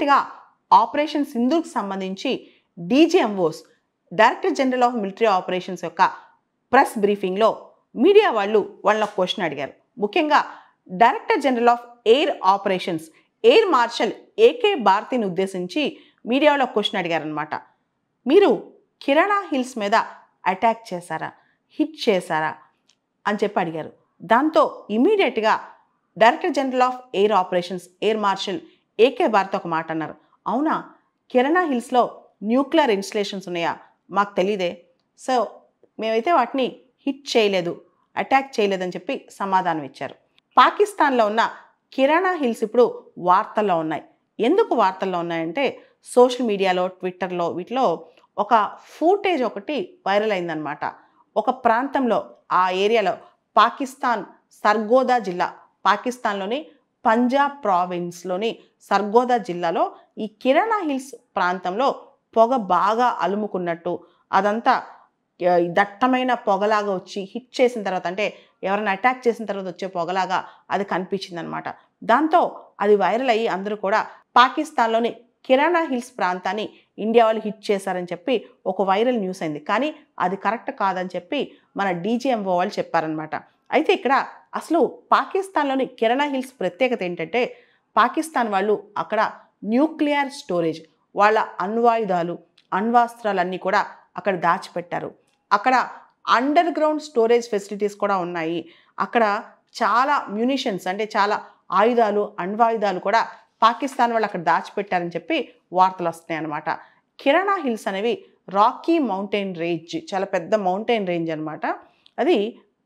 రీసెంట్గా ఆపరేషన్ సింధూర్కి సంబంధించి DGMOs director general of military operations యొక్క ప్రెస్ బ్రీఫింగ్లో మీడియా వాళ్ళ క్వశ్చన్ అడిగారు. ముఖ్యంగా director general of air operations air marshal AK భారతిని ఉద్దేశించి మీడియాలో క్వశ్చన్ అడిగారనమాట. మీరు కిరాణా హిల్స్ మీద అటాక్ చేశారా, హిట్ చేశారా అని చెప్పి అడిగారు. దాంతో ఇమీడియట్గా director general of air operations air marshal AK Bharti ఒక మాట అన్నారు. అవునా, కిరాణా హిల్స్లో న్యూక్లియర్ ఇన్స్టలేషన్స్ ఉన్నాయా, మాకు తెలీదే. సో మేమైతే వాటిని హిట్ చేయలేదు, అటాక్ చేయలేదని చెప్పి సమాధానం ఇచ్చారు. పాకిస్తాన్లో ఉన్న కిరాణా హిల్స్ ఇప్పుడు వార్తల్లో ఉన్నాయి. ఎందుకు వార్తల్లో ఉన్నాయంటే సోషల్ మీడియాలో, ట్విట్టర్లో వీటిలో ఒక ఫూటేజ్ ఒకటి వైరల్ అయిందనమాట. ఒక ప్రాంతంలో ఆ ఏరియాలో పాకిస్తాన్ సర్గోదా జిల్లా, పాకిస్తాన్లోని పంజాబ్ ప్రావిన్స్లోని సర్గోదా జిల్లాలో ఈ కిరాణా హిల్స్ ప్రాంతంలో పొగ బాగా అలుముకున్నట్టు, అదంతా దట్టమైన పొగలాగా వచ్చి హిట్ చేసిన తర్వాత, అంటే ఎవరైనా అటాక్ చేసిన తర్వాత వచ్చే పొగలాగా అది కనిపించింది అనమాట. దాంతో అది వైరల్ అయ్యి అందరూ కూడా పాకిస్తాన్లోని కిరాణా హిల్స్ ప్రాంతాన్ని ఇండియా వాళ్ళు హిట్ చేశారని చెప్పి ఒక వైరల్ న్యూస్ అయింది. కానీ అది కరెక్ట్ కాదని చెప్పి మన డీజీఎంఓ వాళ్ళు చెప్పారనమాట. అయితే ఇక్కడ అసలు పాకిస్తాన్లోని కిరాణా హిల్స్ ప్రత్యేకత ఏంటంటే పాకిస్తాన్ వాళ్ళు అక్కడ న్యూక్లియర్ స్టోరేజ్, వాళ్ళ అణ్వాయుధాలు, అణ్వాస్త్రాలన్నీ కూడా అక్కడ దాచిపెట్టారు. అక్కడ అండర్ గ్రౌండ్ స్టోరేజ్ ఫెసిలిటీస్ కూడా ఉన్నాయి. అక్కడ చాలా మ్యూనిషన్స్, అంటే చాలా ఆయుధాలు, అణ్వాయుధాలు కూడా పాకిస్తాన్ వాళ్ళు అక్కడ దాచిపెట్టారని చెప్పి వార్తలు వస్తున్నాయి అన్నమాట. కిరాణా హిల్స్ అనేవి రాకీ మౌంటైన్ రేంజ్, చాలా పెద్ద మౌంటైన్ రేంజ్ అనమాట. అది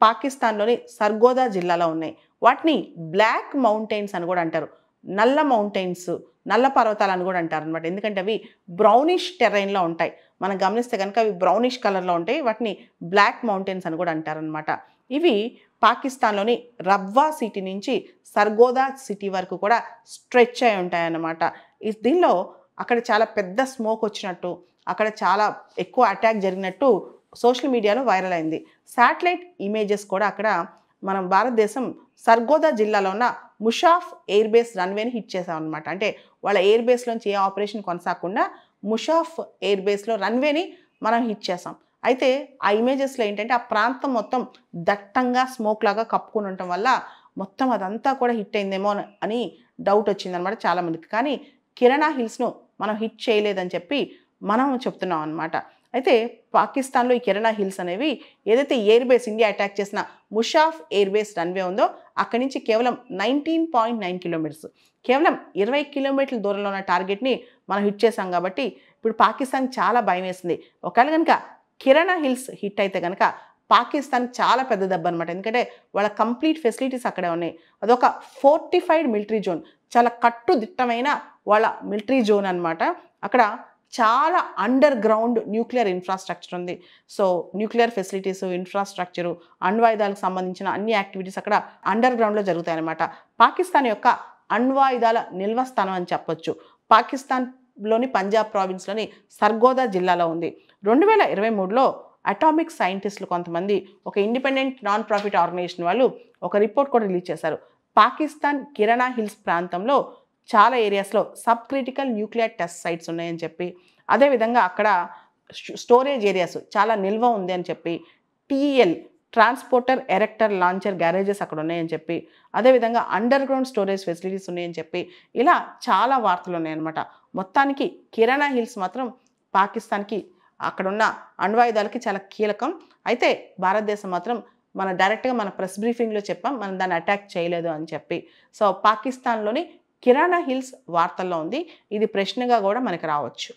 పాకిస్తాన్లోని సర్గోదా జిల్లాలో ఉన్నాయి. వాటిని బ్లాక్ మౌంటైన్స్ అని కూడా అంటారు, నల్ల మౌంటైన్స్, నల్ల పర్వతాలు అని కూడా అంటారు అనమాట. ఎందుకంటే అవి బ్రౌనిష్ టెరైన్లో ఉంటాయి. మనం గమనిస్తే కనుక అవి బ్రౌనిష్ కలర్లో ఉంటాయి. వాటిని బ్లాక్ మౌంటైన్స్ అని కూడా అంటారనమాట. ఇవి పాకిస్తాన్లోని రబ్వా సిటీ నుంచి సర్గోదా సిటీ వరకు కూడా స్ట్రెచ్ అయి ఉంటాయన్నమాట. దీనిలో అక్కడ చాలా పెద్ద స్మోక్ వచ్చినట్టు, అక్కడ చాలా ఎక్కువ అటాక్ జరిగినట్టు సోషల్ మీడియాలో వైరల్ అయింది. శాటిలైట్ ఇమేజెస్ కూడా అక్కడ మనం భారతదేశం సర్గోదా జిల్లాలో ఉన్న ముషాఫ్ ఎయిర్ బేస్ రన్వేని హిట్ చేసాం అనమాట. అంటే వాళ్ళ ఎయిర్ బేస్లోంచి ఏ ఆపరేషన్ కొనసాగకుండా ముషాఫ్ ఎయిర్ బేస్లో రన్వేని మనం హిట్ చేసాం. అయితే ఆ ఇమేజెస్లో ఏంటంటే ఆ ప్రాంతం మొత్తం దట్టంగా స్మోక్ లాగా కప్పుకుని ఉండటం వల్ల మొత్తం అదంతా కూడా హిట్ అయిందేమో అని డౌట్ వచ్చిందనమాట చాలామందికి. కానీ కిరాణా హిల్స్ను మనం హిట్ చేయలేదని చెప్పి మనం చెప్తున్నాం అనమాట. అయితే పాకిస్తాన్లో ఈ కిరాణా హిల్స్ అనేవి ఏదైతే ఎయిర్ బేస్ ఇండియా అటాక్ చేసిన ముషాఫ్ ఎయిర్ బేస్ రన్వే ఉందో అక్కడి నుంచి కేవలం 19.9 కిలోమీటర్స్, కేవలం 20 కిలోమీటర్ల దూరంలో ఉన్న టార్గెట్ని మనం హిట్ చేసాం. కాబట్టి ఇప్పుడు పాకిస్తాన్కి చాలా భయం వేసింది. ఒకవేళ కనుక కిరాణా హిల్స్ హిట్ అయితే కనుక పాకిస్తాన్కి చాలా పెద్ద దెబ్బ అనమాట. ఎందుకంటే వాళ్ళ కంప్లీట్ ఫెసిలిటీస్ అక్కడే ఉన్నాయి. అదొక ఫోర్టిఫైడ్ మిలిటరీ జోన్, చాలా కట్టుదిట్టమైన వాళ్ళ మిలిటరీ జోన్ అనమాట. అక్కడ చాలా అండర్ గ్రౌండ్ న్యూక్లియర్ ఇన్ఫ్రాస్ట్రక్చర్ ఉంది. సో న్యూక్లియర్ ఫెసిలిటీస్, ఇన్ఫ్రాస్ట్రక్చరు, అణ్వాయుధాలకు సంబంధించిన అన్ని యాక్టివిటీస్ అక్కడ అండర్ గ్రౌండ్లో జరుగుతాయన్నమాట. పాకిస్తాన్ యొక్క అణ్వాయుధాల నిల్వ స్థానం అని చెప్పొచ్చు పాకిస్తాన్లోని పంజాబ్ ప్రావిన్స్లోని సర్గోదా జిల్లాలో ఉంది. 2023లో అటామిక్ సైంటిస్టులు కొంతమంది, ఒక ఇండిపెండెంట్ నాన్ ప్రాఫిట్ ఆర్గనైజేషన్ వాళ్ళు ఒక రిపోర్ట్ కూడా రిలీజ్ చేశారు. పాకిస్తాన్ కిరాణా హిల్స్ ప్రాంతంలో చాలా ఏరియాస్లో sub critical nuclear test sites ఉన్నాయని చెప్పి, అదేవిధంగా అక్కడ స్టోరేజ్ ఏరియాస్ చాలా నిల్వ ఉంది అని చెప్పి, TL transporter erector launcher garages అక్కడ ఉన్నాయని చెప్పి, అదేవిధంగా అండర్ గ్రౌండ్ స్టోరేజ్ ఫెసిలిటీస్ ఉన్నాయని చెప్పి ఇలా చాలా వార్తలు ఉన్నాయన్నమాట. మొత్తానికి కిరాణా హిల్స్ మాత్రం పాకిస్తాన్కి అక్కడున్న అణ్వాయుధాలకి చాలా కీలకం. అయితే భారతదేశం మాత్రం మన డైరెక్ట్గా మన ప్రెస్ బ్రీఫింగ్లో చెప్పాం మనం దాన్ని అటాక్ చేయలేదు అని చెప్పి. సో పాకిస్తాన్లోని కిరాణా హిల్స్ వార్తల్లో ఉంది. ఇది ప్రశ్నగా కూడా మనకు రావచ్చు.